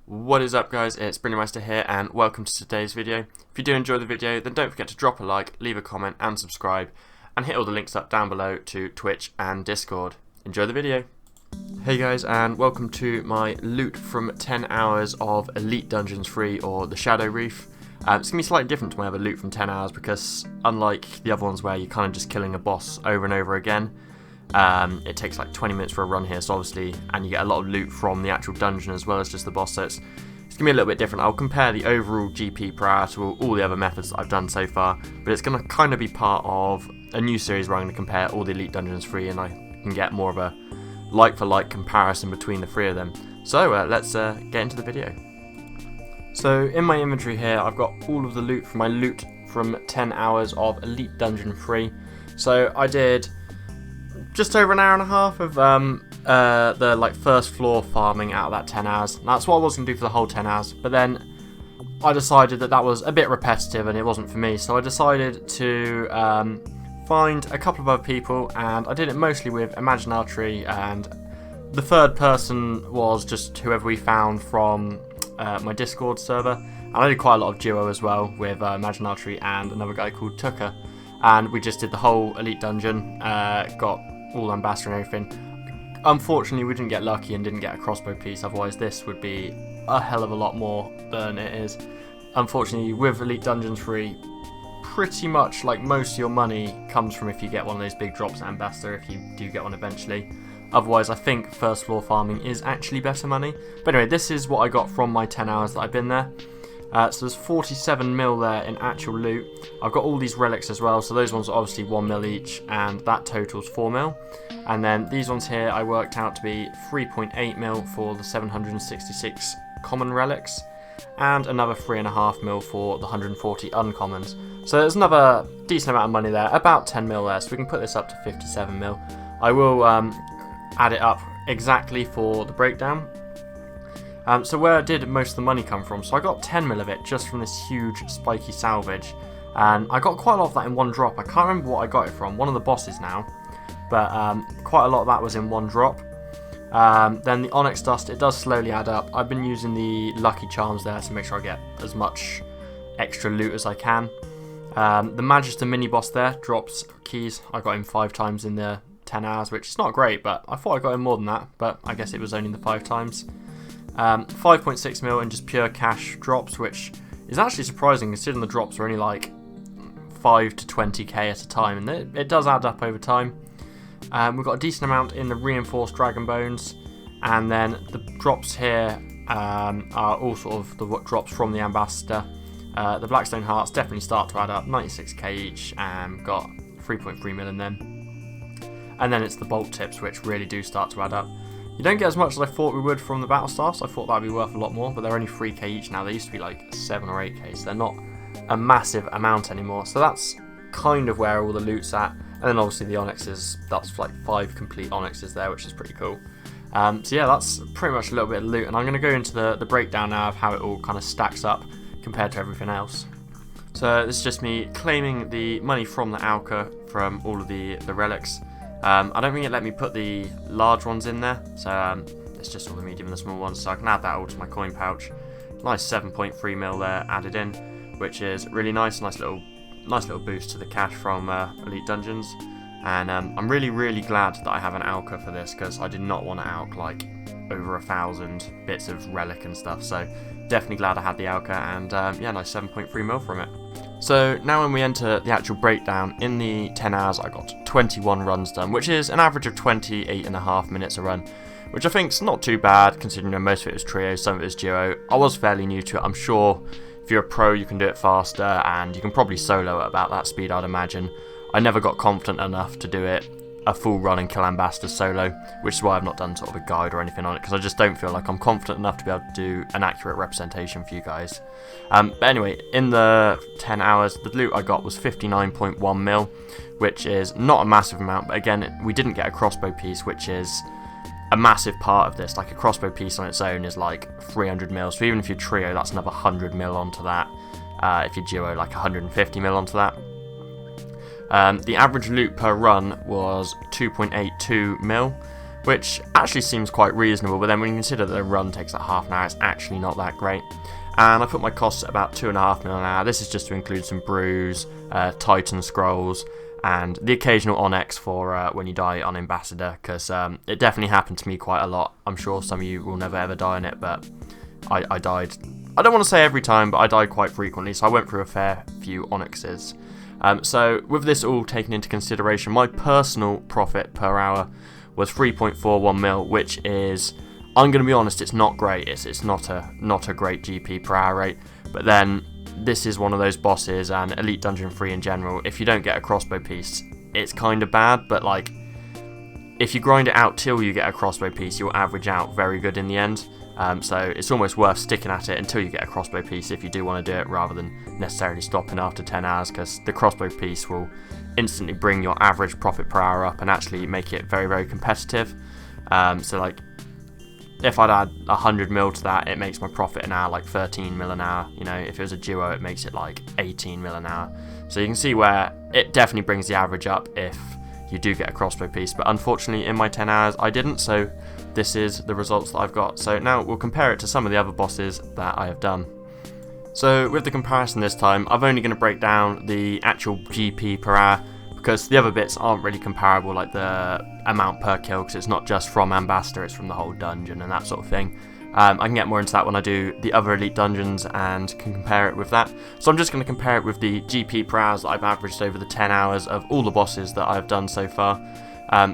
What is up, guys? It's Brillymister here and welcome to today's video. If you do enjoy the video, then don't forget to drop a like, leave a comment and subscribe, and hit all the links up down below to Twitch and Discord. Enjoy the video. Hey guys, and welcome to my loot from 10 hours of Elite Dungeons Free, or the Shadow Reef. It's going to be slightly different to my other loot from 10 hours because unlike the other ones where you're kind of just killing a boss over and over again, it takes like 20 minutes for a run here, so obviously, and you get a lot of loot from the actual dungeon as well as just the boss, so it's going to be a little bit different. I'll compare the overall GP per hour to all the other methods that I've done so far, but it's going to kind of be part of a new series where I'm going to compare all the Elite Dungeons Free and I can get more of a like-for-like comparison between the three of them. So let's get into the video. So in my inventory here, I've got all of the loot from my loot from 10 hours of Elite Dungeon Free. So I did just over an hour and a half of the first floor farming out of that 10 hours. That's what I was going to do for the whole 10 hours, but then I decided that was a bit repetitive and it wasn't for me, so I decided to find a couple of other people, and I did it mostly with Imaginary, and the third person was just whoever we found from my Discord server, and I did quite a lot of duo as well with Imaginary and another guy called Tucker, and we just did the whole Elite Dungeon, got all Ambassador and everything. Unfortunately, we didn't get lucky and didn't get a crossbow piece, otherwise this would be a hell of a lot more than it is. Unfortunately, with Elite Dungeons Free, pretty much like most of your money comes from if you get one of those big drops at Ambassador, if you do get one eventually. Otherwise, I think first floor farming is actually better money. But anyway, this is what I got from my 10 hours that I've been there. So there's 47 mil there in actual loot. I've got all these relics as well, so those ones are obviously 1 mil each, and that totals 4 mil. And then these ones here I worked out to be 3.8 mil for the 766 common relics, and another 3.5 mil for the 140 uncommons. So there's another decent amount of money there, about 10 mil there, so we can put this up to 57 mil. I will add it up exactly for the breakdown. So where did most of the money come from? So I got 10 mil of it just from this huge spiky salvage, and I got quite a lot of that in one drop. I can't remember what I got it from, one of the bosses now, but quite a lot of that was in one drop. Then the Onyx Dust, it does slowly add up. I've been using the Lucky Charms there to make sure I get as much extra loot as I can. The Magister mini boss there drops keys. I got him 5 times in the 10 hours, which is not great, but I thought I got him more than that, but I guess it was only the 5 times. 5.6 mil in just pure cash drops, which is actually surprising considering the drops are only like 5 to 20k at a time, and it does add up over time. We've got a decent amount in the reinforced dragon bones, and then the drops here are all sort of the drops from the Ambassador. The Blackstone Hearts definitely start to add up, 96k each, and got 3.3 mil in them. And then it's the bolt tips which really do start to add up. You don't get as much as I thought we would from the battle staffs. I thought that would be worth a lot more, but they're only 3k each now. They used to be like 7 or 8k, so they're not a massive amount anymore. So that's kind of where all the loot's at. And then obviously the onyxes, that's like 5 complete onyxes there, which is pretty cool. So yeah, that's pretty much a little bit of loot, and I'm going to go into the breakdown now of how it all kind of stacks up compared to everything else. So this is just me claiming the money from the Alka from all of the relics. I don't think it let me put the large ones in there, so it's just all the medium and the small ones, so I can add that all to my coin pouch. Nice 7.3 mil there added in, which is really nice little boost to the cash from Elite Dungeons. And I'm really glad that I have an Alka for this, because I did not want to alk like over 1,000 bits of relic and stuff, so definitely glad I had the Alka, and yeah, nice 7.3 mil from it. So now when we enter the actual breakdown, in the 10 hours I got 21 runs done, which is an average of 28.5 minutes a run, which I think is not too bad considering most of it was trio, some of it was duo. I was fairly new to it. I'm sure if you're a pro you can do it faster, and you can probably solo at about that speed, I'd imagine. I never got confident enough to do it a full run and kill Ambassador solo, which is why I've not done sort of a guide or anything on it, because I just don't feel like I'm confident enough to be able to do an accurate representation for you guys. But anyway, in the 10 hours, the loot I got was 59.1 mil, which is not a massive amount, but again, we didn't get a crossbow piece, which is a massive part of this. Like a crossbow piece on its own is like 300 mil, so even if you're trio, that's another 100 mil onto that. If you're duo, like 150 mil onto that. The average loot per run was 2.82 mil, which actually seems quite reasonable, but then when you consider that the run takes like half an hour, it's actually not that great. And I put my costs at about 2.5 mil an hour. This is just to include some brews, Titan scrolls, and the occasional Onyx for when you die on Ambassador, because it definitely happened to me quite a lot. I'm sure some of you will never ever die on it, but I died. I don't want to say every time, but I died quite frequently, so I went through a fair few Onyxes. So with this all taken into consideration, my personal profit per hour was 3.41 mil, which is, I'm going to be honest, it's not great. It's not a great GP per hour rate. But then this is one of those bosses, and Elite Dungeon 3 in general, if you don't get a crossbow piece, it's kind of bad. But like, if you grind it out till you get a crossbow piece, you'll average out very good in the end. So it's almost worth sticking at it until you get a crossbow piece if you do want to do it, rather than necessarily stopping after 10 hours, because the crossbow piece will instantly bring your average profit per hour up and actually make it very, very competitive. So like, if I'd add 100 mil to that, it makes my profit an hour like 13 mil an hour. You know, if it was a duo, it makes it like 18 mil an hour. So you can see where it definitely brings the average up if you do get a crossbow piece. But unfortunately, in my 10 hours, I didn't. So this is the results that I've got. So now we'll compare it to some of the other bosses that I have done. So with the comparison this time, I'm only going to break down the actual GP per hour, because the other bits aren't really comparable, like the amount per kill, because it's not just from Ambassador, it's from the whole dungeon and that sort of thing. I can get more into that when I do the other elite dungeons and can compare it with that. So I'm just going to compare it with the GP per hours that I've averaged over the 10 hours of all the bosses that I've done so far.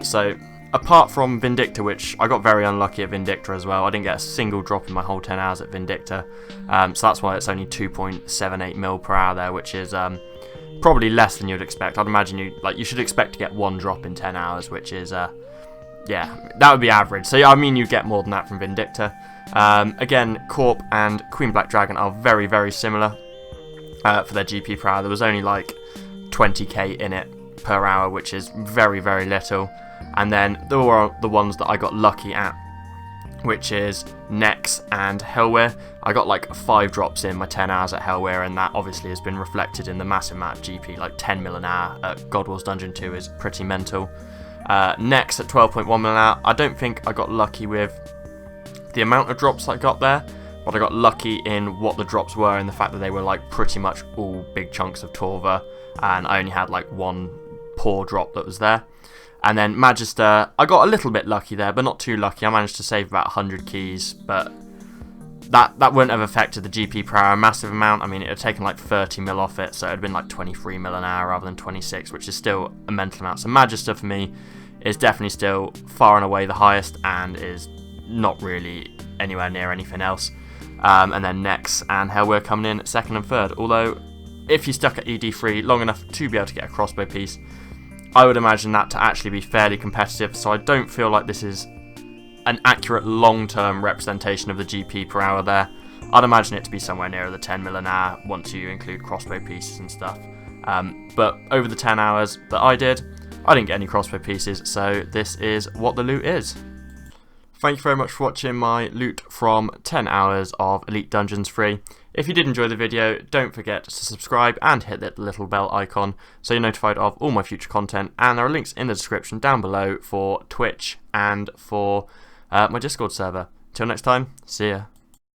So apart from Vindicta, which I got very unlucky at Vindicta as well, I didn't get a single drop in my whole 10 hours at Vindicta. So that's why it's only 2.78 mil per hour there, which is probably less than you'd expect. I'd imagine you should expect to get one drop in 10 hours, which is yeah, that would be average. So I mean, you get more than that from Vindicta. Again, Corp and Queen Black Dragon are very, very similar for their GP per hour. There was only like 20k in it per hour, which is very, very little. And then there were the ones that I got lucky at, which is Nex and Hellweir. I got like 5 drops in my 10 hours at Hellweir, and that obviously has been reflected in the massive amount of GP, like 10 mil an hour at God Wars Dungeon 2 is pretty mental. Nex at 12.1 mil an hour, I don't think I got lucky with the amount of drops I got there, but I got lucky in what the drops were, and the fact that they were like pretty much all big chunks of Torva, and I only had like one poor drop that was there. And then Magister, I got a little bit lucky there, but not too lucky. I managed to save about 100 keys, but that wouldn't have affected the GP per hour a massive amount. I mean, it had taken like 30 mil off it, so it had been like 23 mil an hour rather than 26, which is still a mental amount. So Magister for me is definitely still far and away the highest, and is not really anywhere near anything else. And then Nex and Hellweir coming in at second and third. Although, if you stuck at ED3 long enough to be able to get a crossbow piece, I would imagine that to actually be fairly competitive. So I don't feel like this is an accurate long-term representation of the GP per hour there. I'd imagine it to be somewhere near the 10 mil an hour once you include crossbow pieces and stuff. But over the 10 hours that I did, I didn't get any crossbow pieces, so this is what the loot is. Thank you very much for watching my loot from 10 hours of Elite Dungeons 3. If you did enjoy the video, don't forget to subscribe and hit that little bell icon so you're notified of all my future content, and there are links in the description down below for Twitch and for my Discord server. Till next time, see ya.